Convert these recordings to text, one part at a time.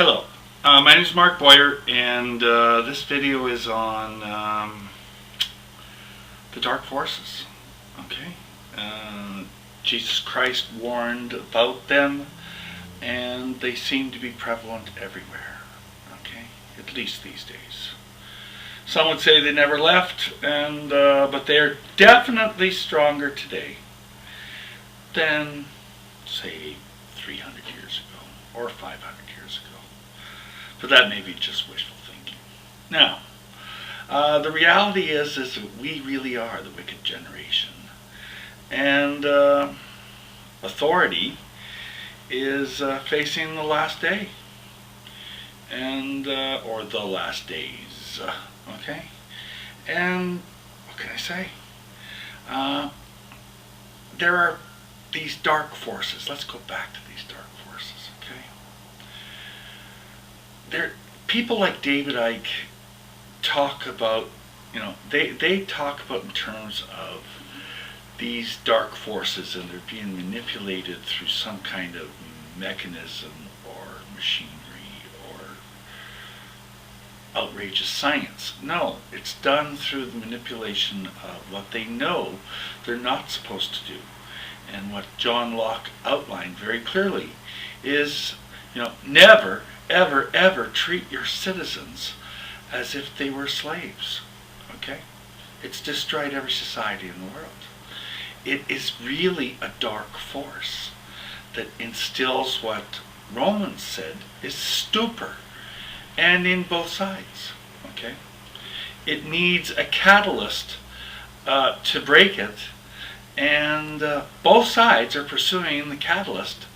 Hello, my name is Mark Boyer, and this video is on the dark forces. Okay, Jesus Christ warned about them, and they seem to be prevalent everywhere. Okay, at least these days. Some would say they never left, and but they are definitely stronger today than, say, 300 years ago or 500 years ago. But that may be just wishful thinking. Now, the reality is that we really are the wicked generation. And authority is facing the last day. And, or the last days. Okay? And, what can I say? There are these dark forces. Let's go back to these dark forces, okay? People like David Icke talk about, they talk about in terms of these dark forces, and they're being manipulated through some kind of mechanism or machinery or outrageous science. No, it's done through the manipulation of what they know they're not supposed to do. And what John Locke outlined very clearly is, never, ever, ever treat your citizens as if they were slaves. Okay? It's destroyed every society in the world. It is really a dark force that instills what Romans said is stupor, and in both sides. Okay? It needs a catalyst to break it. And both sides are pursuing the catalyst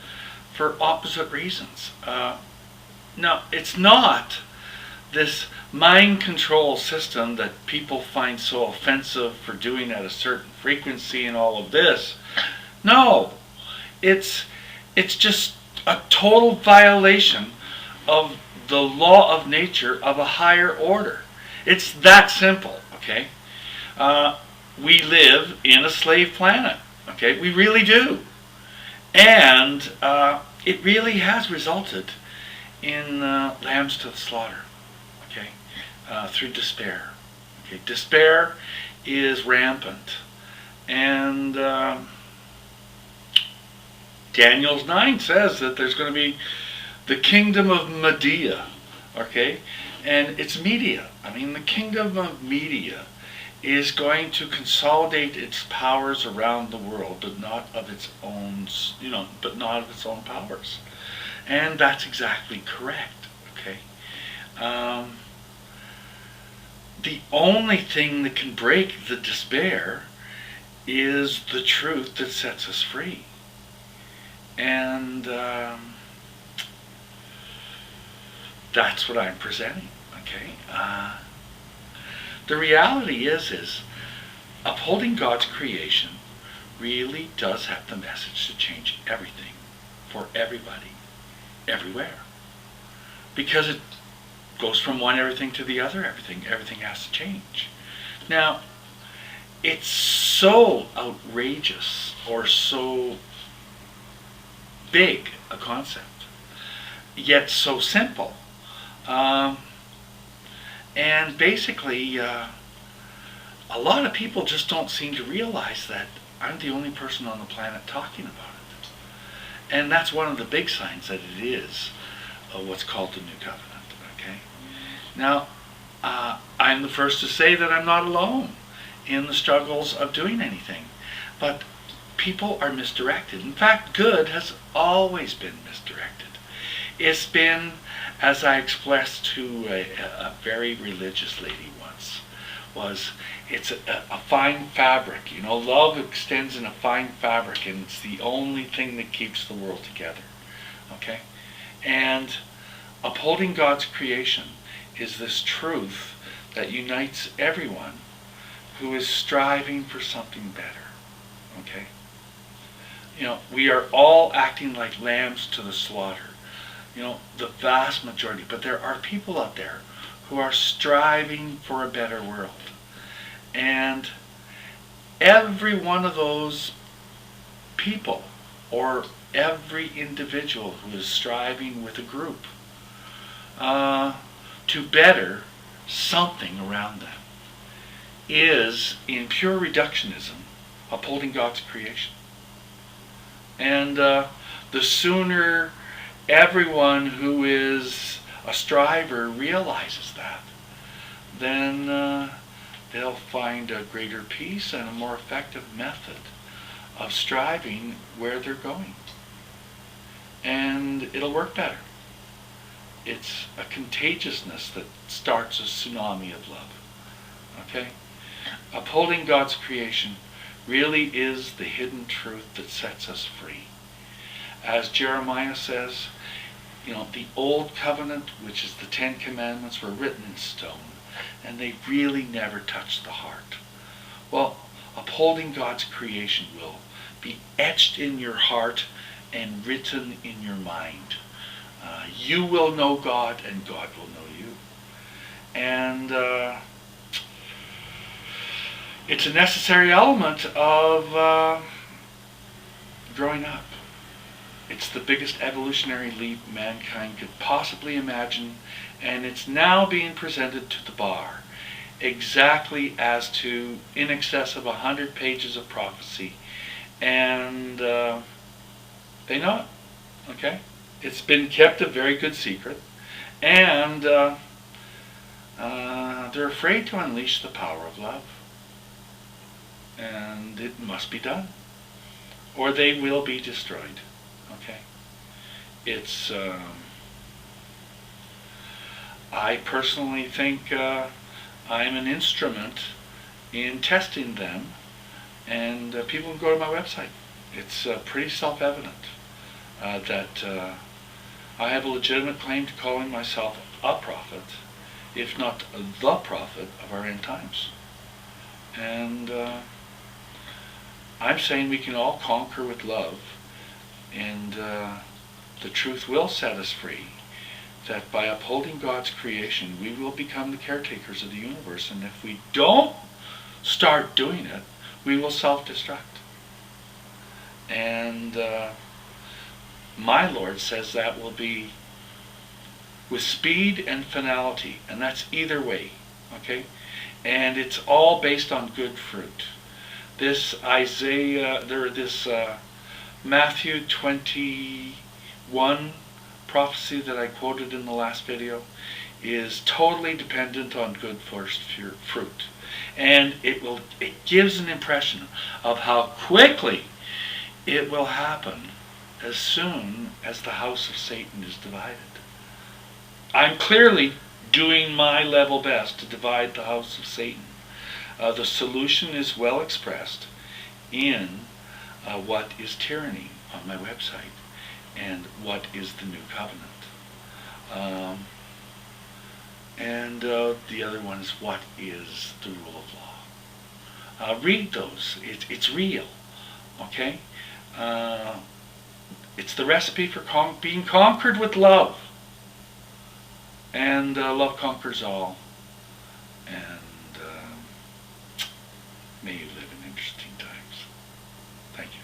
for opposite reasons. Now, it's not this mind control system that people find so offensive for doing at a certain frequency and all of this. No, it's just a total violation of the law of nature of a higher order. It's that simple, okay? We live in a slave planet, okay? We really do. And it really has resulted in lambs to the slaughter, okay? Through despair. Okay? Despair is rampant. And Daniel 9 says that there's going to be the kingdom of Media, okay? And it's Media. I mean, the kingdom of Media is going to consolidate its powers around the world, but not of its own, powers. And that's exactly correct, okay? The only thing that can break the despair is the truth that sets us free. And that's what I'm presenting, okay? The reality is upholding God's creation really does have the message to change everything for everybody, everywhere. Because it goes from one everything to the other everything has to change. Now, it's so outrageous or so big a concept, yet so simple. And basically, a lot of people just don't seem to realize that I'm the only person on the planet talking about it. And that's one of the big signs that it is what's called the New Covenant. Okay? Now, I'm the first to say that I'm not alone in the struggles of doing anything. But people are misdirected. In fact, good has always been misdirected. It's been, as I expressed to a very religious lady once, it's a fine fabric. Love extends in a fine fabric, and it's the only thing that keeps the world together. Okay? And upholding God's creation is this truth that unites everyone who is striving for something better. Okay? We are all acting like lambs to the slaughter. The vast majority. But there are people out there who are striving for a better world. And every one of those people, or every individual who is striving with a group, to better something around them is, in pure reductionism, upholding God's creation. And the sooner everyone who is a striver realizes that, then they'll find a greater peace and a more effective method of striving where they're going. And it'll work better. It's a contagiousness that starts a tsunami of love. Okay? Upholding God's creation really is the hidden truth that sets us free. As Jeremiah says, the old covenant, which is the 10 Commandments, were written in stone, and they really never touched the heart. Well, upholding God's creation will be etched in your heart and written in your mind. You will know God, and God will know you. And it's a necessary element of growing up. It's the biggest evolutionary leap mankind could possibly imagine, and it's now being presented to the bar, exactly as to in excess of 100 pages of prophecy, and they know it. Okay, it's been kept a very good secret, and they're afraid to unleash the power of love, and it must be done, or they will be destroyed. Okay, it's. I personally think I'm an instrument in testing them, and people can go to my website. It's pretty self-evident that I have a legitimate claim to calling myself a prophet, if not the prophet of our end times. And I'm saying we can all conquer with love, and the truth will set us free, that by upholding God's creation, we will become the caretakers of the universe. And if we don't start doing it, we will self-destruct. And my Lord says that will be with speed and finality, and that's either way. Okay? And it's all based on good fruit. This Matthew 21 prophecy that I quoted in the last video is totally dependent on good first fruit. And it gives an impression of how quickly it will happen as soon as the house of Satan is divided. I'm clearly doing my level best to divide the house of Satan. The solution is well expressed in what is tyranny on my website and what is the new covenant. And the other one is what is the rule of law. Read those. It's real. Okay? It's the recipe for being conquered with love. And love conquers all. And may you live in interesting times. Thank you.